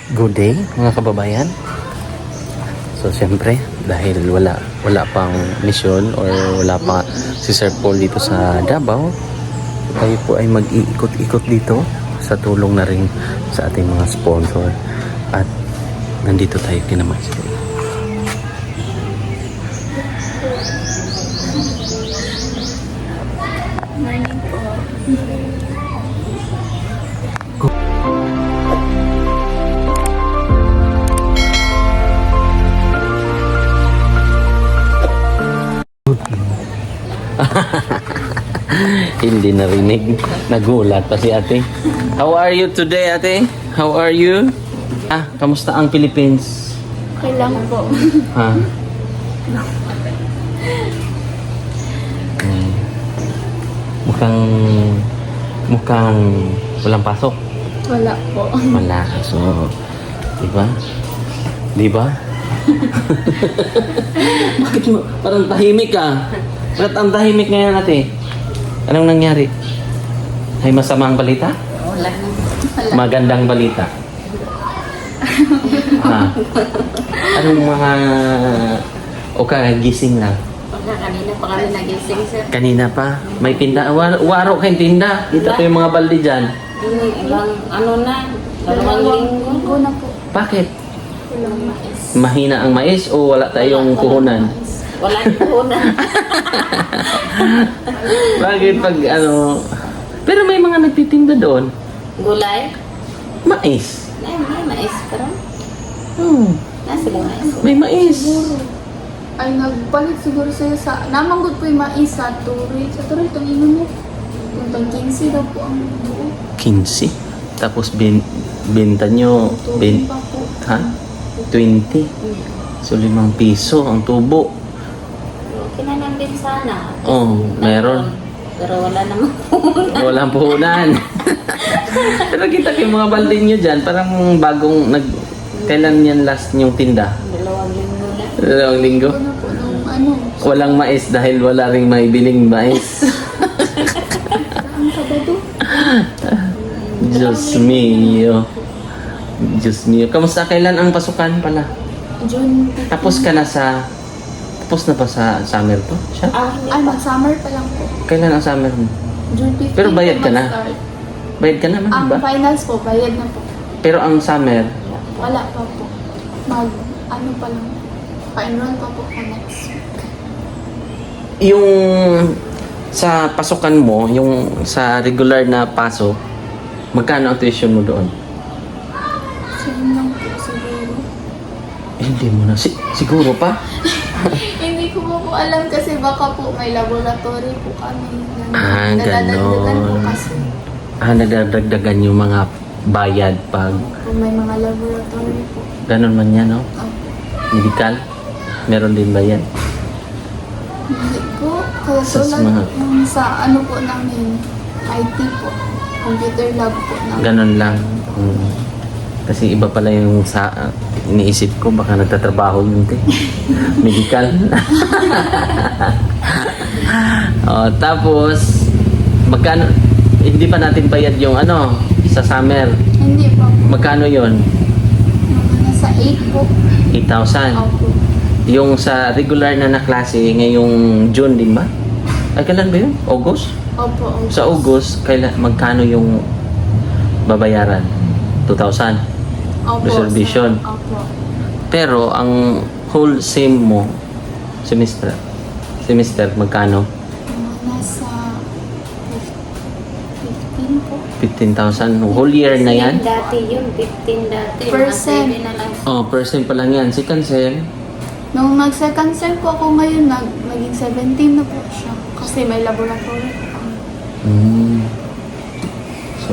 Good day mga kababayan. So siyempre dahil wala pang mission or wala pa si Sir Paul dito sa Davao, tayo po ay mag-iikot-ikot dito sa tulong na rin sa ating mga sponsor. At nandito tayo kina Master. Morning po. Hindi narinig. Nagulat pa si ate. How are you today, ate? How are you? Kamusta ang Philippines? Okay lang po. Ha? Mukhang walang pasok. Wala po. Wala. So, diba? Diba? Bakit mo? Parang tahimik ka. Bakit ang tahimik ngayon, ate? Anong nangyari? Ay masamang balita? Wala. Magandang balita. Anong mga... O gising lang? Wala, kanina pa kami nagising, sir. Kanina pa? May tinda? Waro kayong tinda? Dito po yung mga balde dyan. Ilang, dalawang linggo na po. Bakit? Walang mais. Mahina ang mais o wala tayong puhunan? Walang puhunan. Bakit pag Pero may mga nagtitinda doon. Gulay? Mais. May mais pa rin. Nasa mais. May mais. Ay, nagpalit siguro sa'yo sa... Namanggod po yung mais sa Turi. Sa Turi, itong ino mo. Itong 15 daw po ang buo. 15. Tapos benta nyo... Turi pa po. Ha? 20. So 5 piso ang tubo. Okay na lang din sana. Oh, meron. Pero wala naman puhunan. Walang puhunan. Pero kita yung mga balde nyo dyan, parang bagong kailan yan last yung tinda? 2 linggo na. 2 linggo? Ano po, nung Walang mais dahil wala ring may biling mais. Ang Sabado. Diyos mio. Diyos mio. Kamusta? Kailan ang pasukan pala? June 15. Tapos na pa sa summer to? Siya? Hindi Ay, pa. mag-summer pa lang po. Kailan ang summer mo? June 15 Pero bayad po ka na? mag-start. Bayad ka naman, Ang ba? finals po, bayad na po. Pero ang summer, Wala pa po. Pa lang. Pa-enroll pa po for next week. yung sa pasukan mo, yung sa regular na pasok, magkano ang tuition mo doon? Same lang po siguro. Hindi mo na. Siguro pa? Hindi ko po alam kasi baka po may laboratory po kami. Ganon. Po kasi. Nagdadagdagan yung mga bayad pag Kung may mga laboratory po. ganon man yan, no? Opo. Medical? Meron din ba yan? Hindi po. Kaya Sa tulad mga- yung sa ano po namin, IT po. Computer lab po namin. Ganon lang. Kasi iba pala yung iniisip ko, baka nagtatrabaho yun, te. Medical. Tapos, magkano, hindi pa natin bayad yung sa summer. Hindi pa po. Magkano yon? Mga nasa 8 po. 8,000. Opo. Yung sa regular na klase, ngayong June din ba? Ay, kailan ba yun? August? Opo. Sa August, magkano yung babayaran? 2,000. Opo. Reservation. Opo. Pero ang whole sem mo, semester, magkano? Mga nasa 15 po. 15,000. Whole year na yan? Dati yun, 15 dati. Percent. Mga 7 na lang. Oh, percent pa lang yan. Second sem, Nung nag-second sem po ako ngayon, naging 17 na po siya. Kasi may laboratory po kami. So,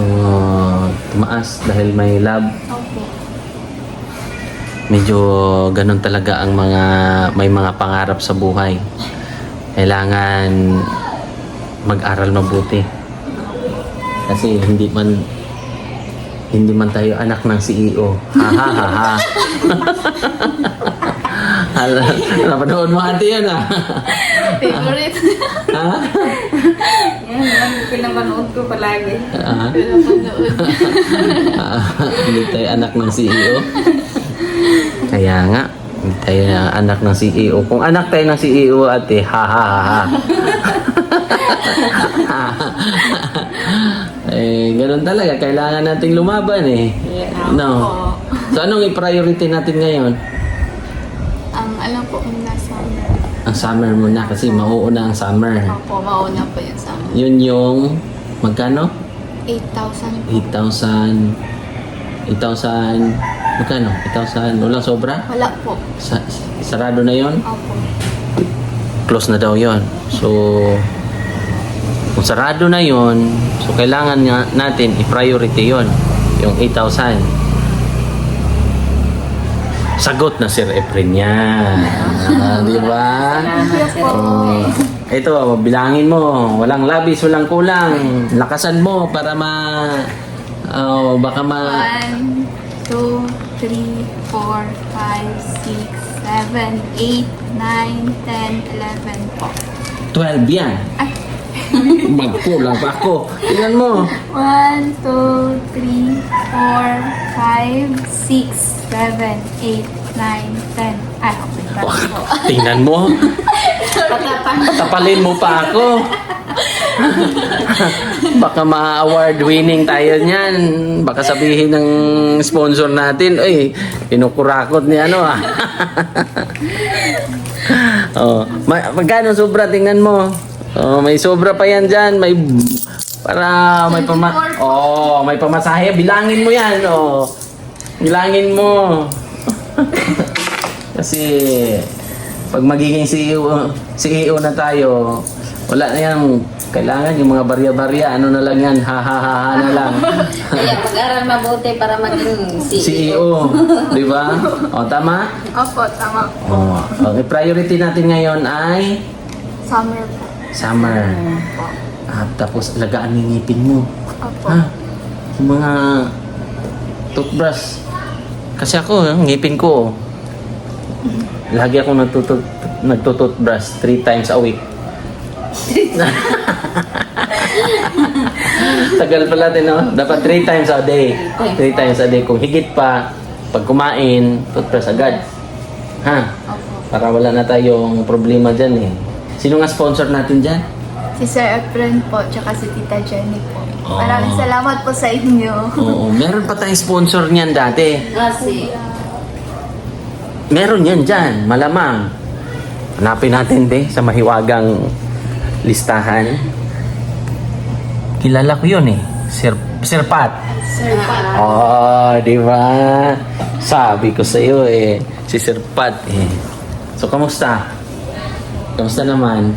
tumaas dahil may lab. Opo. Medyo ganun talaga ang may mga pangarap sa buhay. Kailangan mag-aral mabuti. Kasi hindi man tayo anak ng CEO. Ha ha ha ha. Napanood mo ate yan ah. Favorite. Ha? Yan, yan. Pinapanood ko palagi. Ah, Pinapanood. hindi tayo anak ng CEO. Kaya nga, hindi tayo anak ng CEO. Kung anak tayo ng CEO, ate, ha ha ha ha. Eh, ganun talaga. Kailangan nating lumaban eh. Yeah. No. So, anong i-priority natin ngayon? Ang alam po kung nasa Ang summer muna kasi mauuna ang summer. Opo, mauna po yun sa amin. Yun yung, magkano? 8,000. 8,000. 8,000. Magkano? 8,000. Walang sobra? Wala po. Sarado na yon. Opo. Close na daw yon. So, kung sarado na yon, so kailangan natin i-priority yon, yung 8,000. Sagot na Sir Efren yan. Di ba? Oh. Ito, bilangin mo. Walang labis, walang kulang. Lakasan mo para baka 1, 2, 3, 4, 5, 6, 7, 8, 9, 10, 11 po. 12 yan. Ay. Magkulang pa ako. Tingnan mo. 1, 2, 3, 4, 5, 6, 7, 8, 9, 10. Ay, okay. Po. Tingnan mo. Patapalin mo pa ako. Baka ma-award winning tayo niyan. Baka sabihin ng sponsor natin, "Uy, kinukurakot ni ano ah." Oh, magkano sobra, tingnan mo. Oh, may sobra pa yan diyan, may para may may pamasahe, bilangin mo yan, oh. Bilangin mo. Kasi pag magiging CEO na tayo, wala na yan. Kailangan yung mga barya-barya, ano na lang yan, ha na lang. Kaya pag-aral mabuti para maging CEO, di ba? O, tama? Opo, tama po. O, okay, priority natin ngayon ay Summer po. summer. Opo. Tapos, alagaan yung ngipin mo. Opo. Ha? Yung mga toothbrush. Kasi ako, ngipin ko, lagi ako nagtututbrush 3 times a week. Tagal pala din, no? Dapat 3 times a day. 3 times a day. Kung higit pa, pag kumain, toothbrush agad. Ha? Opo. Para wala na tayong problema dyan eh. Sino nga sponsor natin dyan? Si Sir Efren po, tsaka si Tita Jenny po. Oh. Maraming salamat po sa inyo. Oo, meron pa tayong sponsor niyan dati. Kasi, Meron yan dyan, malamang. Hanapin natin sa mahiwagang listahan. Kilala ko yun eh. Sir Pat. Sir Pat. Oh, di ba? Sabi ko sa iyo eh, si Sir Pat eh. So, kamusta? Kamusta naman?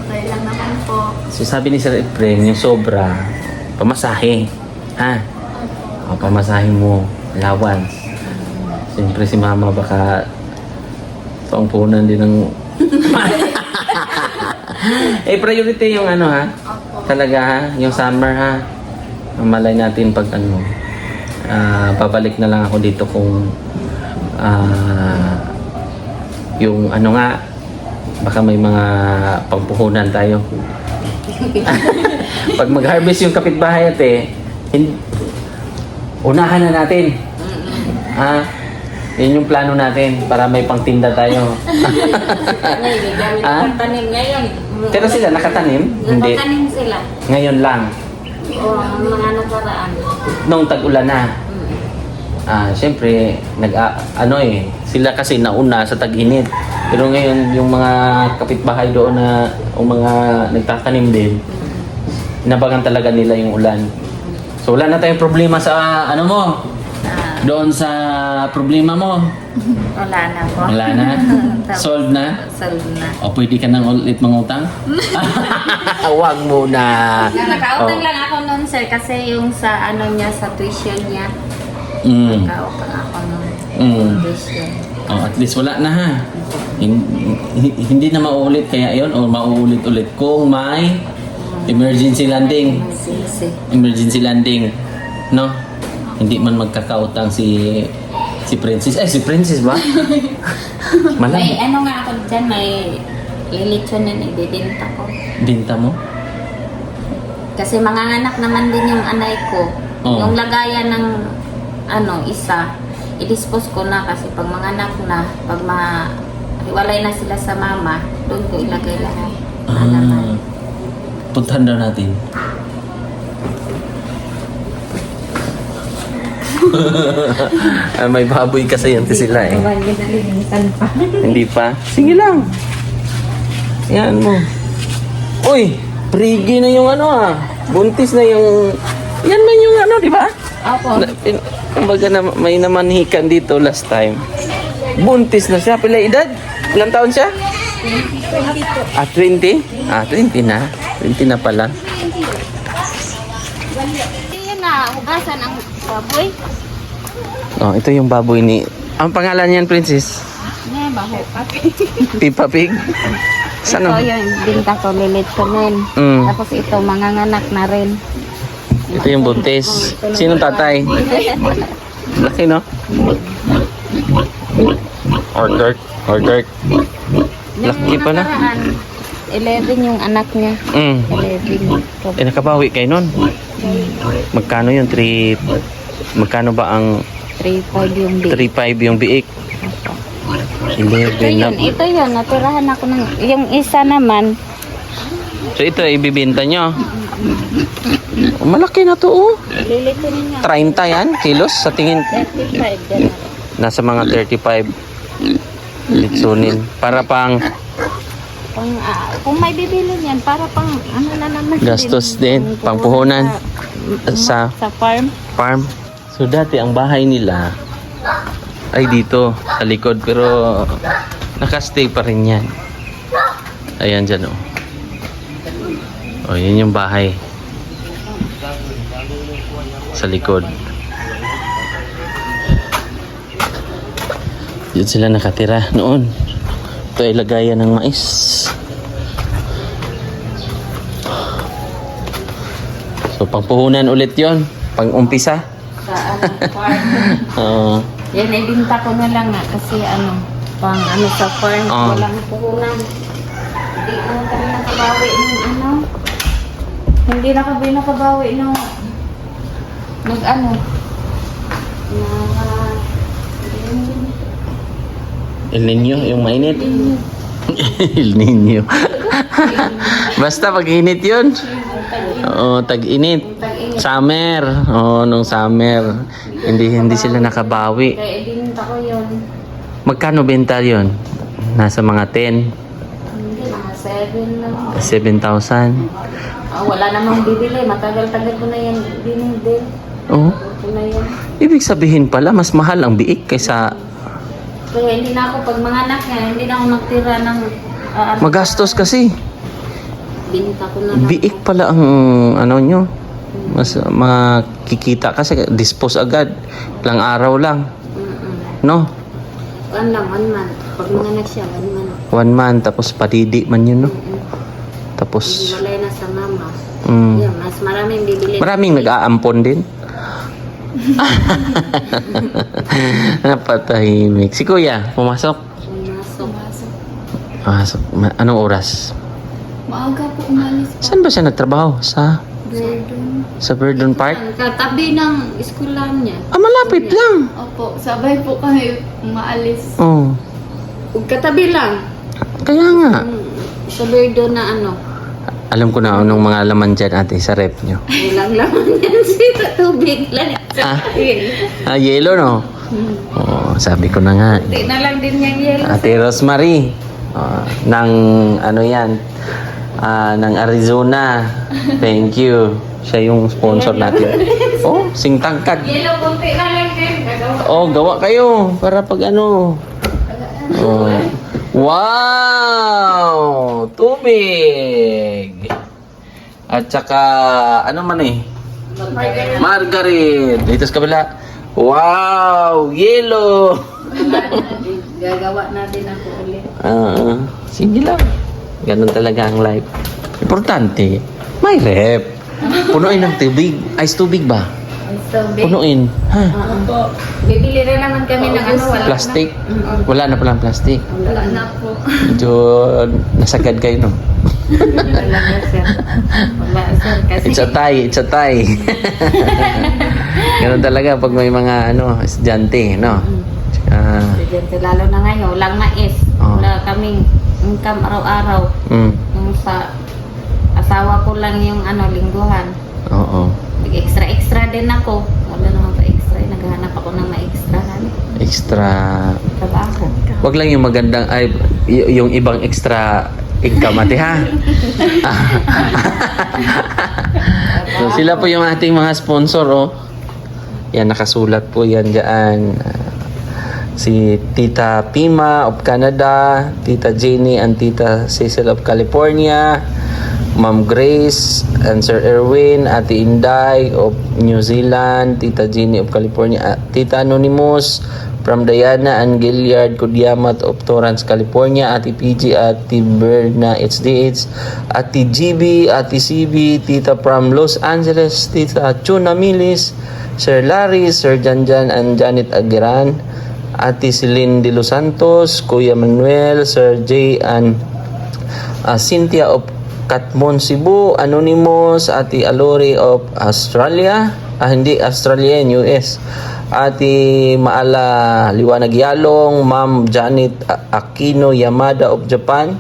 Okay lang naman po. So, sabi ni Sir Efren, yung sobra, pamasahe. Ha? O, pamasahe mo, allowance. Siyempre si Mama baka pangpunan din ng... priority yung ano ha? Opo. Talaga ha? Yung summer ha? Malay natin pag ano, babalik na lang ako dito kung yung ano nga, baka may mga pampuhunan tayo. Pag mag-harvest yung kapitbahay unahan na natin. Ha? Yun yung plano natin para may pangtinda tayo. may gamit Ah? ang tanim ngayon. Pero sila nakatanim? Hindi. Nakatanim sila. Ngayon lang. O, mga nakaraan. Nung tag-ulan na. Siyempre, sila kasi nauna sa tag-init. Pero ngayon, yung mga kapitbahay doon o mga nagtatanim din, inabangan talaga nila yung ulan. So wala na tayong problema sa doon sa problema mo. Wala na po. Wala na? Solved na? Solve na. O pwede ka nang ulit mangutang? Huwag muna. Nakautang lang ako noon, sir, kasi yung sa niya, sa tuition niya. Mm. Nakautang ako noon. Tuition. At least wala na ha. Hindi na mauulit kaya yon o mauulit-ulit kung may emergency landing. Sisi. Emergency landing. No? Hindi man magkakautang si Si Princess. Si Princess ba? May Malam. ano nga ako dyan, may lilitsyon na ibibinta ko. Binta mo? Kasi manganganak naman din yung anay ko. Oo. Yung lagayan ng isa, i-dispose ko na kasi pag manganak na, pag hiwalay na sila sa mama, doon ko ilagay lahat. Puntahan daw natin. May baboy kasi yan sila eh. Hindi pa? Sige lang. Yan mo. Uy! Prigi na yung buntis na yung... Yan man yung di ba? Opo. Kumbaga na, may namanhikan dito last time. Buntis na siya. Pila edad? Ilang taon siya? 20. 20? 20 na. 20 na pala. Yun na, hugasan ang baboy. Ito yung baboy ni... Ang pangalan niyan, Princess? Baho. Pipa Pig? Saan? Ito yung binta ko, lilitsunin. Tapos ito, manganganak na rin. Ito yung buntis. Sinong tatay? Laki, no? Order. Laki pala. 11 yung anak niya. 11. Nakabawi kayo nun? Magkano yun? Magkano ba ang 3.5 yung big. 3.5 yung biik? 11 na. Ito yun, naturahan ako ng... Yung isa naman, So ito, ibibinta nyo. Malaki na to, oh. lilitunin niya. 30 yan, kilos sa tingin. 35 din. Nasa mga 35 litsunin. Para pang Kung may bibili niyan, para pang ano na naman. gastos din, pang puhunan sa Sa farm. farm. So dati ang bahay nila ay dito sa likod, pero nakastay pa rin yan. Ayan dyan, oh. Oh, yun yung bahay sa likod. Yun sila nakatira noon. Ito ay lagayan ng mais. So pangpuhunan ulit yon, pang-umpisa. Sa farm. Oo. Yan, ibinta ko na lang kasi pang sa farm, walang puhunan. Hindi na kami nakabawi ng Hindi na kami nakabawi ng El Niño, yung mainit. El Niño. Basta pag-init yun. Oo, tag-init. Summer. Oo, nung summer. Hindi sila nakabawi. Kaya ibinta ko yun. Magkano benta yun? Nasa mga 10. Hindi, mga 7 lang. 7,000. Wala namang bibili. Matagal-tagal ko na yan binibili. Oo. Ito na yan. Ibig sabihin pala, mas mahal ang biik kaysa Kaya hindi na ako, pag mga anak niya, hindi na ako nagtira ng magastos kasi. binta ko na lang. Biik pala ang nyo. Mas makikita kasi dispose agad. Ilang araw lang. No? 1 lang, 1 month. Pag mga anak siya, 1 month. 1 month, tapos padidi man yun, no? Tapos, Walay na sa mama. mm, Yan, mas maraming bibili. maraming nag-aampon din. Napatahimik. Si Kuya, pumasok? Pumasok. Anong oras? Maaga po umalis po. Saan ba siya nagtrabaho? Sa Verdun Park? Katabi ng eskwelahan niya. Malapit lang. Opo, sabay po kami umaalis. Oh, Katabi lang. kaya nga. Sa Birdo na Alam ko na anong mga laman dyan, ate, sa rep nyo. Walang laman yan sa tubig lang. Yellow, no? Oh, sabi ko na nga. Hindi na lang din yung yellow. Ate Rosemary, ng ng Arizona. Thank you. Siya yung sponsor natin. Oh, singtangkad. Yellow, kunti na lang din. Oh, gawa kayo para pag Oh. Wow! Tubig! At saka, Margaret! Dito sa kabila. Wow! Yellow! Gagawa natin ako ulit. Sige lang. Ganun talaga ang life. Importante, may rep. Punuin ng tubig. Ice tubig ba? Tubig. Punuin. Ha? Opo. Bibili rin naman kami ng ano, wala Plastic? na. Wala na palang plastic. Wala na po. Medyo nasagad kayo, no? Wala na, sir. Wala, sir. Kasi It's a tie, it's a tie. Ganun talaga pag may mga estudyante, no? Estudyante, lalo na ngayon, walang mais. Oo. Wala kaming income araw-araw. Yung sa asawa ko lang yung lingguhan. Oo. Extra din ako. Wala naman pa extra. Naghahanap ako ng ma-extrahan. Extra. Trabaho. Wag lang yung magandang, yung ibang extra income, ate, ha? So, sila po yung ating mga sponsor, oh. Yan, nakasulat po yan dyan. Si Tita Pima of Canada, Tita Jenny and Tita Cecil of California, Ma'am Grace and Sir Erwin, Ate Inday of New Zealand, Tita Jenny of California, Tita Anonymous from Diana and Gilliard Kudiamat of Torrance, California, Ate PG, Ate Berna HDH, Ate GB, Ate CB, Tita from Los Angeles, Tita Chuna Milis, Sir Larry, Sir Janjan and Janet Aguiran, Ate Celine De Los Santos, Kuya Manuel, Sir J and Cynthia of Katmon, Cebu, Anonymous, Ate Alori of Australia, hindi Australian, US, Ate Maala Liwanag Yalong, Ma'am Janet Aquino Yamada of Japan,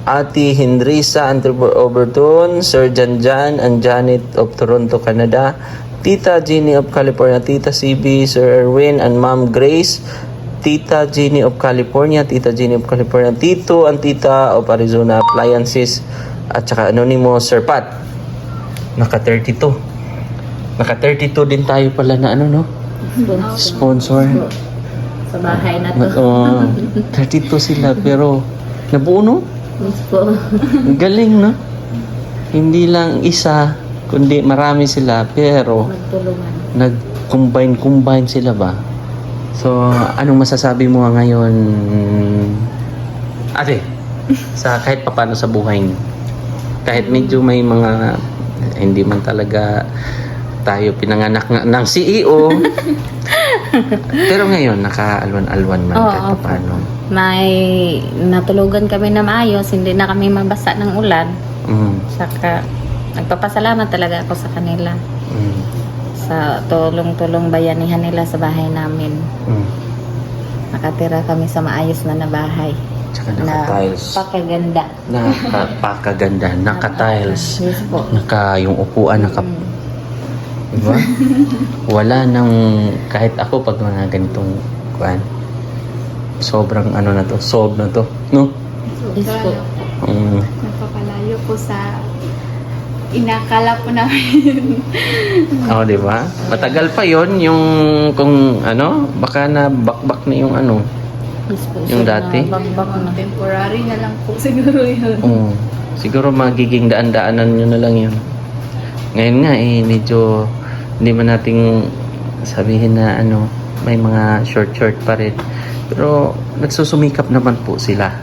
Ate Hendrisa Antribor Overton, Sir Janjan and Janet of Toronto, Canada, Tita Jenny of California, Tita CB, Sir Erwin and Ma'am Grace, Tita Jenny of California, Tita Jenny of California, Tito and Tita of Arizona Appliances, at saka Anonymous, Sir Pat. Naka 32. Naka 32 din tayo pala na sponsor. Sa bahay na to. 32 sila pero nabuo, no? Yes po. Ang galing, no? Hindi lang isa, kundi marami sila pero Magtulungan. nag-combine sila ba? So, anong masasabi mo ngayon, ate, sa kahit papano sa buhay niyo? Kahit medyo may mga hindi man talaga tayo pinanganak ng CEO, pero ngayon nakaalwan-alwan man kahit Oo, papano. May natulugan kami na maayos, hindi na kami mabasa ng ulan. Saka nagpapasalamat talaga ako sa kanila. Sa tulong-tulong bayanihan nila sa bahay namin. Nakatira kami sa maayos na bahay. Tsaka naka-tiles. Pakaganda. Napakaganda. Naka-tiles. Yes po. Yung upuan, diba? Wala nang, kahit ako pag mga ganitong kuan, sobrang na to, solve na to, no? Yes po. Napapalayo po sa inakala po namin. Oo, di ba? Matagal pa yon yung kung baka na bakbak na yung Yes po. Yung dati? Bagbak na. Temporary na lang po siguro yun. Oo. Siguro magiging daan-daanan nyo na lang yun. Ngayon nga medyo hindi man nating sabihin na may mga short pa rin. Pero nagsusumikap naman po sila.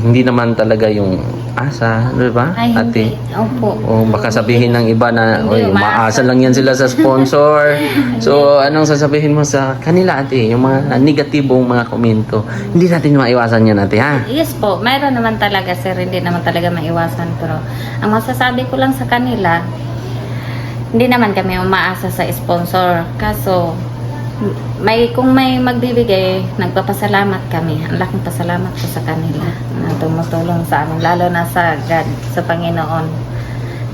Hindi naman talaga yung asa, di ba? Ay, Ate? hindi. Opo. O baka sabihin ng iba na, Hindi, maasa lang yan sila sa sponsor. So, anong sasabihin mo sa kanila, ate? Yung mga negatibong mga komento. Hindi natin maiwasan yan, ate, ha? Yes po, mayroon naman talaga sir, hindi naman talaga maiwasan. Pero ang masasabi ko lang sa kanila, hindi naman kami umaasa sa sponsor. Kaso, kung may magbibigay, nagpapasalamat kami. Ang laking pasalamat ko sa kanila na tumutulong sa amin, lalo na sa God, sa Panginoon.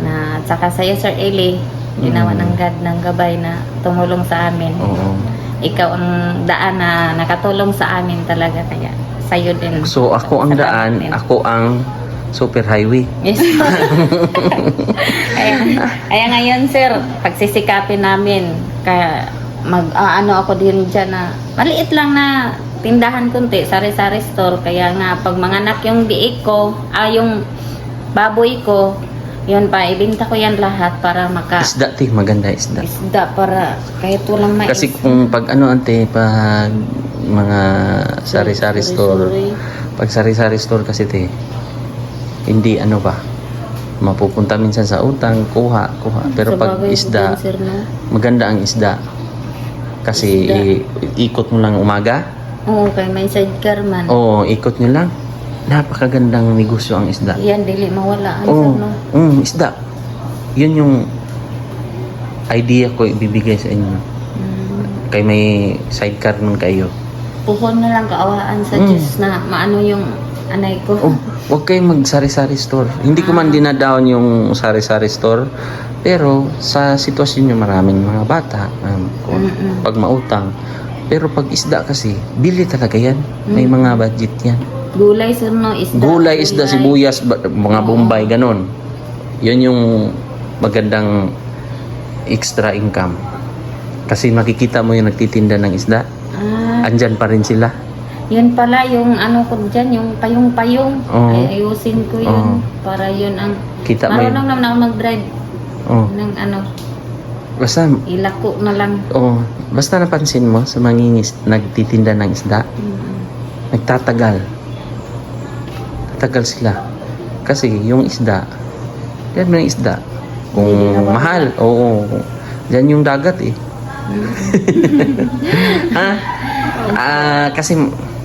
At saka sa iyo, Sir Eli, ginawa ng God ng gabay na tumulong sa amin. Oo. Ikaw ang daan na nakatulong sa amin talaga, kaya sa'yo din. So, ako ang daan, Salamat din. ako ang super highway. Yes. Kaya ngayon, sir, pagsisikapin namin, kaya ako din dyan na maliit lang na tindahan kunti, sari-sari store. Kaya nga, pag manganak yung biik ko, yung baboy ko, yun pa, ibinta ko yan lahat para Isda, te. Maganda isda. isda para kahit walang mais. Kasi kung pag ante, pag mga sari-sari store, pag sari-sari store kasi, te, hindi mapupunta minsan sa utang, kuha. Pero Sa pag bagay, isda, din, sir, no? maganda ang isda. Kasi ikot mo lang umaga. Oo, kay may sidecar man. Oo, ikot nyo lang. Napakagandang negosyo ang isda. Yan, dili mawala, Oo, sir, no? isda. Yun yung idea ko ibibigay sa inyo. Kay may sidecar man kayo. Puhon na lang kaawaan sa Diyos na maano yung anay ko. Oh, huwag kayong mag-sari-sari store. Hindi ko man dinadown yung sari-sari store. Pero sa sitwasyon nyo maraming mga bata, pag mautang. Pero pag isda kasi, bili talaga yan. May mga budget yan. Gulay, sir, no? Isda. Gulay, isda, sibuyas, mga bombay, ganon. Yun yung magandang extra income. Kasi makikita mo yung nagtitinda ng isda. Andyan pa rin sila. Yan pala yung ano ko dyan, yung payong-payong. Oo. Ay, ayusin ko yun. Para yun ang... Kita mo yun. Marunong naman ako mag-drive ng ano, Basta, ilako na lang. basta napansin mo sa mangingis, nagtitinda ng isda, nagtatagal. Tatagal sila. Kasi yung isda, yan mo yung isda. Kung mahal, dyan yung dagat eh. Kasi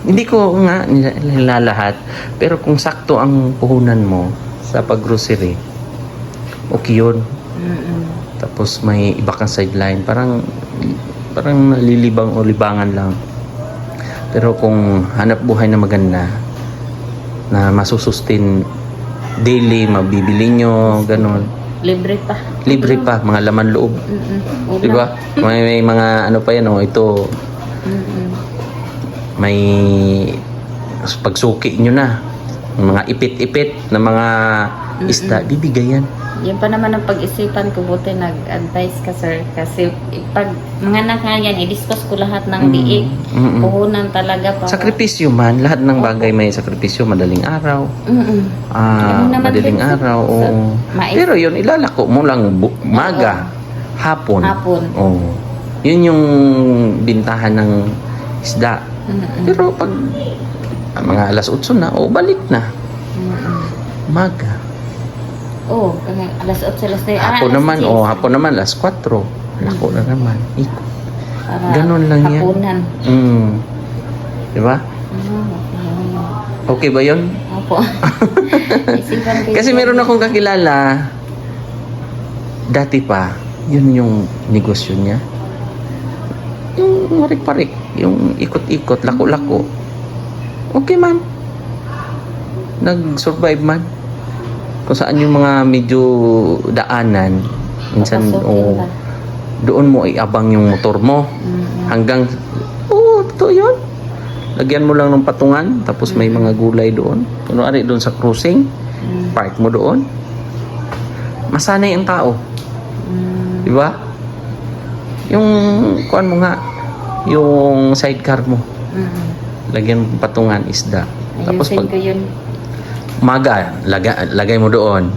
hindi ko nga nilalahat, pero kung sakto ang puhunan mo sa pag-grocery, okay yun. Tapos may iba kang sideline, parang nalilibang o libangan lang. Pero kung hanap buhay na maganda, na masusustain daily, mabibili nyo, ganun. Libre pa. Mga laman loob. Diba? May mga ano pa yan, ito. May pagsuki nyo na. Mga ipit-ipit na mga isda, bibigay yan. Yan pa naman ang pag-isipan ko, buti nag-advise ka, sir. Kasi pag mga anak nga yan, i-discuss ko lahat ng liig. Puhunan talaga para... Sakripisyo man, lahat ng bagay may sakripisyo, madaling araw. naman Madaling din, sir. araw, oo. Pero yun, ilalako mo lang maga, hapon. Oo. Yun yung bintahan ng isda. Pero pag mga alas 8 na, balik na. Maga. Alas 8, alas 9. Hapon naman, hapon naman, alas 4. Lako na naman. Ikot. Ganon lang yan. Hapunan. Diba? Okay ba yun? Opo. Isipan ko Kasi meron akong kakilala, dati pa, yun yung negosyo niya. Yung marik-parik, yung ikot-ikot, lako-lako. Okay man. Nag-survive man. Kung saan yung mga medyo daanan, minsan doon mo iabang yung motor mo hanggang totoo yun. Lagyan mo lang ng patungan, tapos may mga gulay doon. Kunwari doon sa cruising, park mo doon. Masanay ang tao. Diba? Yung kuan mo nga, yung sidecar mo. Lagyan mo patungan, isda. Tapos ayusin ko yun. Maga, lagay mo doon.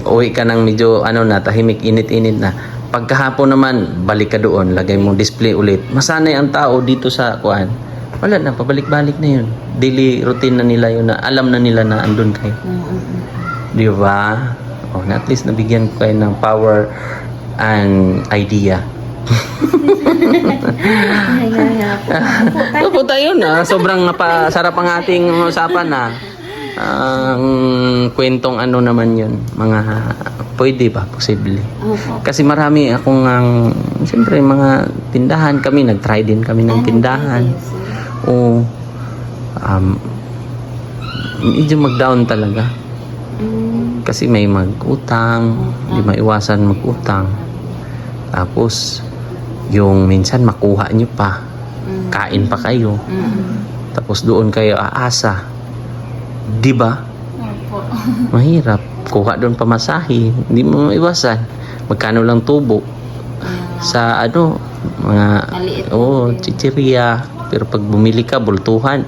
Uwi ka ng medyo tahimik, init-init na. Pagkahapon naman, balik ka doon, lagay mo display ulit. Masanay ang tao dito sa kuan. Wala na, pabalik-balik na yun. Daily routine na nila yun, na alam na nila na andun kayo. Di ba? At least nabigyan ko kayo ng power and idea. Ito po tayo na. Sobrang napasarap ang ating usapan na. Ang kwentong naman yun. Mga pwede ba? Posible. Kasi marami akong siyempre mga tindahan kami. Nag-try din kami ng tindahan. Medyo mag-down talaga. Kasi may mag-utang. Hindi maiwasan mag-utang. Tapos yung minsan makuha nyo pa. Kain pa kayo. Tapos doon kayo aasa. Diba? Mahirap. Kuha doon pamasahe. Hindi mo maiwasan. Magkano lang tubo? Sa mga chichirya. Pero pag bumili ka, bultuhan.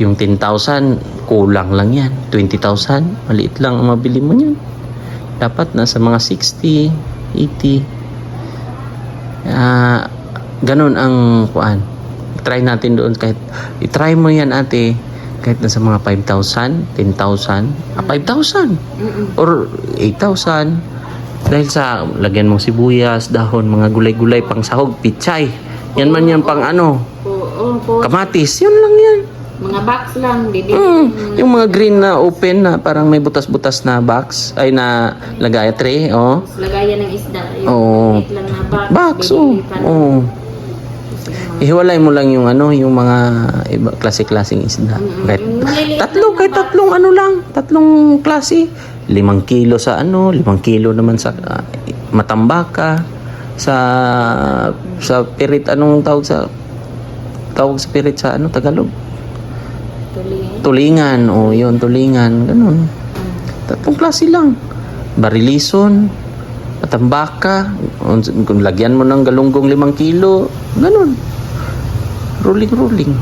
Yung 10,000, kulang lang yan. 20,000, maliit lang ang mabili mo yan. Dapat nasa mga 60, 80. Ganun ang kuan. Try natin doon kahit i-try mo yan ate Kahit na sa mga 5,000, 10,000, 5,000 or 8,000. Dahil sa lagyan mong sibuyas, dahon, mga gulay-gulay pang sahog, pichay. Yan man yan pang ano, Oo, kamatis, yun lang yan. mga box lang, bibili. Yung mga green na open na parang may butas-butas na box, ay na lagay tray, oh. Lagayan ng isda. Yung Oo. maliit lang na box. Box, oh. bibili pa lang. Oh. Ihiwalay mo lang yung ano, yung mga iba klase-klaseng isda. Kahit Yung maliliit kahit tatlong ano lang, tatlong klase. 5 kilo sa ano, 5 kilo naman sa matambaka, sa pirit, anong tawag sa pirit sa ano, Tagalog? Tulingan, oh yun, tulingan, ganun. Tatlong klase lang. Barilison, matambaka, kung lagyan mo ng galunggong 5 kilo, ganun. Rolling.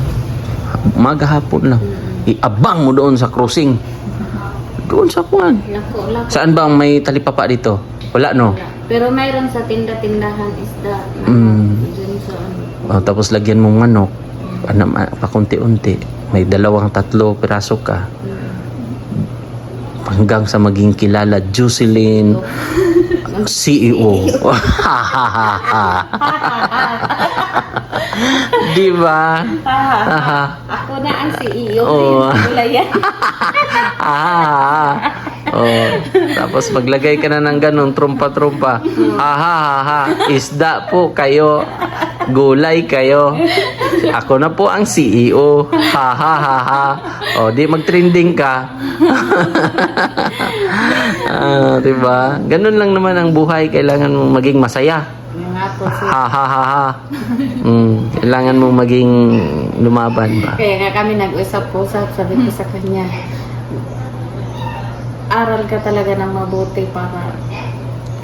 Umaga hapon lang. Iabang mo doon sa crossing. Doon sa kuwan. Lako. Saan bang may talipapa dito? Wala, no? Pero mayroon sa tinda-tindahan isda. Dun sa ano. Oh, tapos lagyan mo manok. Pakunti-unti. May 2-3 piraso ka. Hanggang sa maging kilala, Jocelyn, CEO. Di ba? Ako na ang CEO. Oo. Wala yan. Oh. Tapos maglagay ka na ng ganun, trumpa-trumpa. Isda po kayo. Gulay kayo. Ako na po ang CEO. O, di mag-trending ka. Diba? Ganun lang naman ang buhay. Kailangan mong maging masaya. Yung nga po, sir. Kailangan mong maging lumaban ba? Kaya nga kami nag-usap-usap. Sabi ko sa kanya, aral ka talaga ng mabuti para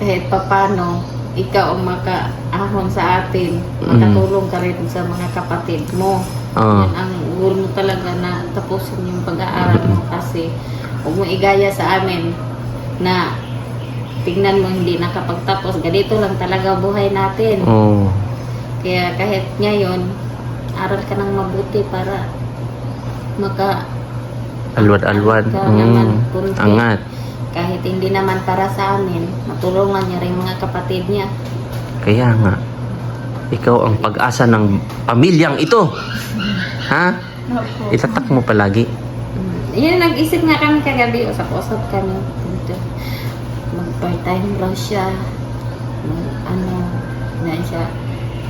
kahit papano ikaw ang makaahon sa atin, makatulong ka rin sa mga kapatid mo. Yan ang goal mo talaga, na tapusin yung pag-aaral mo, kasi huwag mo igaya sa amin na tingnan mo hindi nakapagtapos, ganito lang talaga buhay natin. Kaya kahit ngayon, aral ka ng mabuti para alwad-alwad. naman kunti. Angat. Kahit hindi naman para sa amin, matulungan niya rin mga kapatid niya. Kaya nga, ikaw ang pag-asa ng pamilyang ito. Ha? Itatak mo palagi. Yun, nag-isip nga kami kagabi, usap-usap kami. Mag-part-time daw siya. Siya.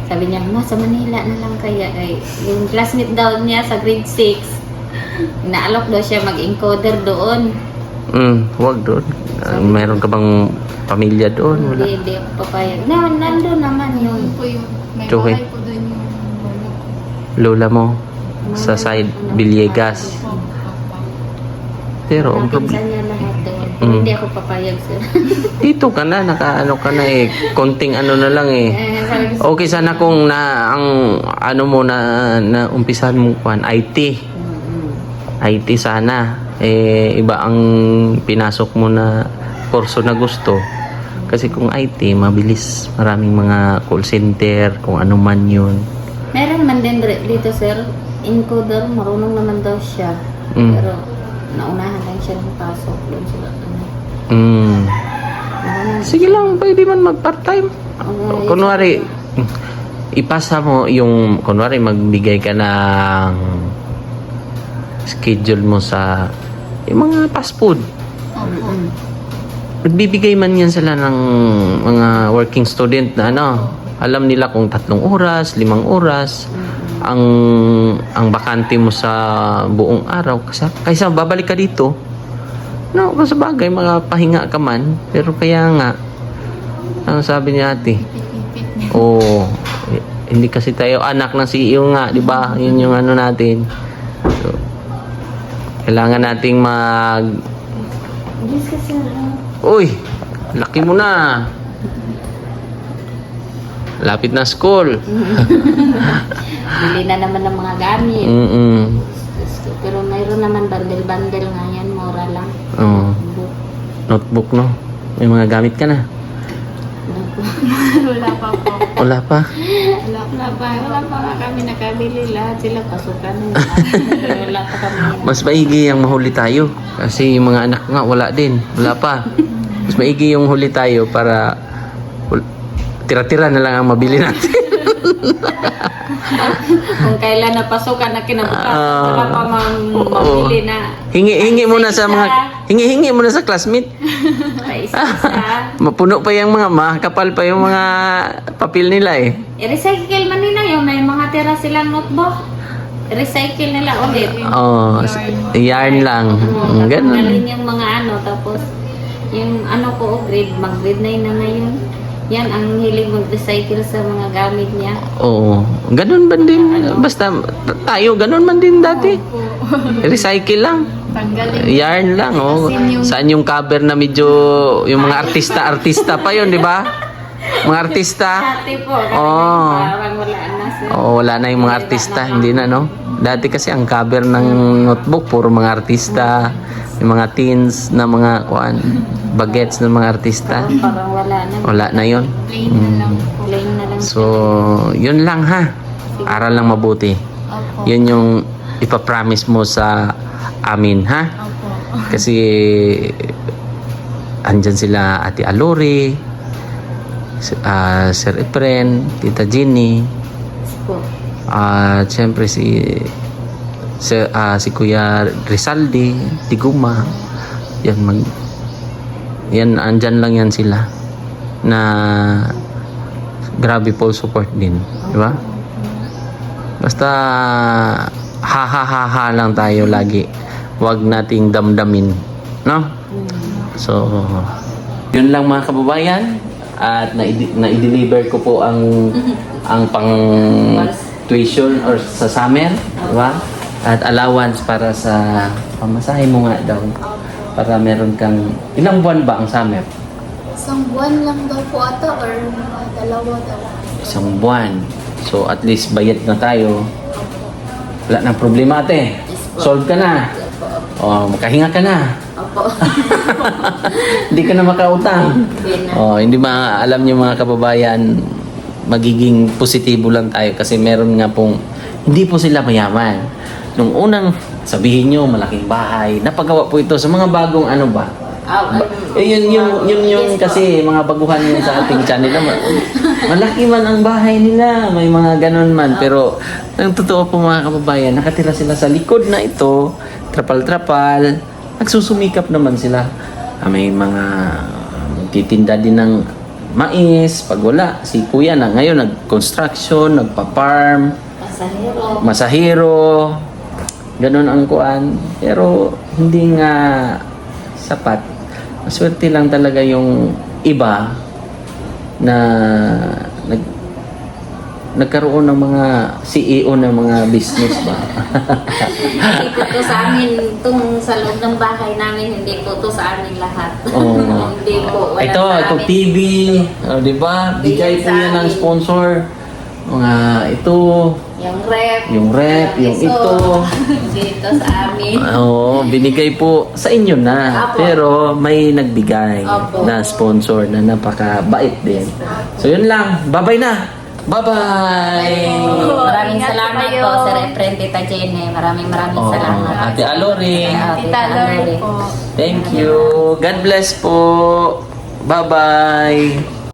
Sabi niya, ma, sa Manila na lang kaya. Yung classmate daw niya sa grade 6, inaalok daw siya mag-encoder doon. Huwag doon. Meron ka bang pamilya doon? Wala. Hindi ako papayag. Nandun naman yung Po yung may Joey. bahay po doon yung lolo ko. Lola mo sa side Villegas. Pero ang pinsan problem, niya lahat doon. Hindi ako papayag, sir. dito ka na, nakaano ka na eh. Konting ano na lang eh. Sabi ko, Okay sana kung ang ano mo na umpisahan mo kuan IT. IT sana. Iba ang pinasok mo na kurso na gusto. Kasi kung IT, mabilis. Maraming mga call center, kung ano man yun. meron man din dito, sir. Encoder, marunong naman daw siya. Pero naunahan lang siya ng pasok doon sila. Sige lang, pwede man mag-part-time. Kunwari, ipasa mo yung, kunwari magbigay ka ng schedule mo sa yung mga fast food. Nagbibigay man yan sila ng mga working student na ano, alam nila kung 3 oras, 5 oras ang bakante mo sa buong araw. Kaysa babalik ka dito, no, sa bagay, makapahinga ka man, pero kaya nga, ang sabi ni ate, hindi kasi tayo anak ng CEO nga, di ba? Yun yung ano natin. So, kailangan nating Yes, sir. Uy, laki mo na. Lapit na school. Bili na naman ng mga gamit. Pero mayroon naman bundle-bundle nga yan, mura lang. Notebook, no? May mga gamit ka na. Wala pa po. Wala pa. Wala pa nga kami nakabili lahat sila pasukan nila. Wala pa kami. Mas maigi ang mahuli tayo. Kasi yung mga anak ko nga wala din. Wala pa. Mas maigi yung huli tayo para tira-tira na lang ang mabili natin. Kung kailan na pasukan na kinabukasan, wala pa mabili na. Hingi muna sa mga hingi muna sa classmate. Isa-isa. Mapuno pa yung mga makapal pa yung mga papel nila eh. I-recycle man nila yung may mga tira silang notebook. I-recycle nila ulit. Oh, yarn lang. Ganun. Tanggalin yung mga ano, tapos yung ano ko, mag-grade 9 na ngayon. Yan ang hilig mag-recycle sa mga gamit niya. Oo. Ganun man din. Basta tayo, ganun man din dati. Recycle lang. Tanggalin. Yarn lang, oh. Saan yung cover na medyo, yung mga artista pa yun, di ba? Mga artista. Dati po, Oo. parang wala na sila. Oo, wala na yung mga artista. Hindi na, no? Dati kasi ang cover ng notebook, puro mga artista. Yung mga teens na mga, bagets ng mga artista. Parang wala na. Wala na yun. Plain na lang. Plain na lang. So, yun lang ha. Aral lang mabuti. Opo. Yun yung ipapromise mo sa amin, ha? Opo. Kasi andyan sila Ate Alori, Sir Efren, Tita Jenny, po. at syempre si Kuya Rizaldi, Tiguma. Yan, andyan lang yan sila na grabe po support din, di ba? Basta ha lang tayo lagi. Huwag nating damdamin, no? So, yun lang mga kababayan, at na-deliver ko po ang pang tuition or sa summer, di ba? At allowance para sa pamasahe mo nga daw. Para meron kang, ilang buwan ba ang summer? Isang buwan lang daw po ata or mga dalawa daw. Isang buwan. So at least bayad na tayo. Wala nang problema ate. Solve ka na. O, makahinga ka na. Opo. Hindi ka na makautang. Hindi na. O, hindi alam niyo mga kababayan, magiging positibo lang tayo kasi meron nga pong, hindi po sila mayaman. Nung unang sabihin nyo, malaking bahay, napagawa po ito sa mga bagong ano ba? Yun kasi mga baguhan yun sa ating channel naman. Malaki man ang bahay nila, may mga ganon man. Pero ang totoo po mga kababayan, nakatira sila sa likod na ito, trapal-trapal, nagsusumikap naman sila. May mga titinda din ng mais, pag wala, si kuya na ngayon nag-construction, nagpa-farm, masahero, ganon ang kuan. Pero hindi nga sapat. Maswerte lang talaga yung iba na nagkaroon ng mga CEO ng mga business ba. Hindi po to sa amin, itong sa loob ng bahay namin, hindi po to sa amin lahat. Oo. Hindi po. Wala Ito sa amin. TV, di ba? Bigay po Sa yan ng amin. sponsor. Mga ito, Yung rep. yung ito. Dito sa amin. Oo, binigay po sa inyo na. Apo. Pero may nagbigay Apo. na sponsor na napakabait din. So yun lang. Bye-bye na. Bye-bye. Maraming Ingat salamat kayo. po, Sir Efren, Tita Jenny. Maraming Oo, salamat. Ate Alori. Tita Lori po. Thank you. God bless po. Bye-bye.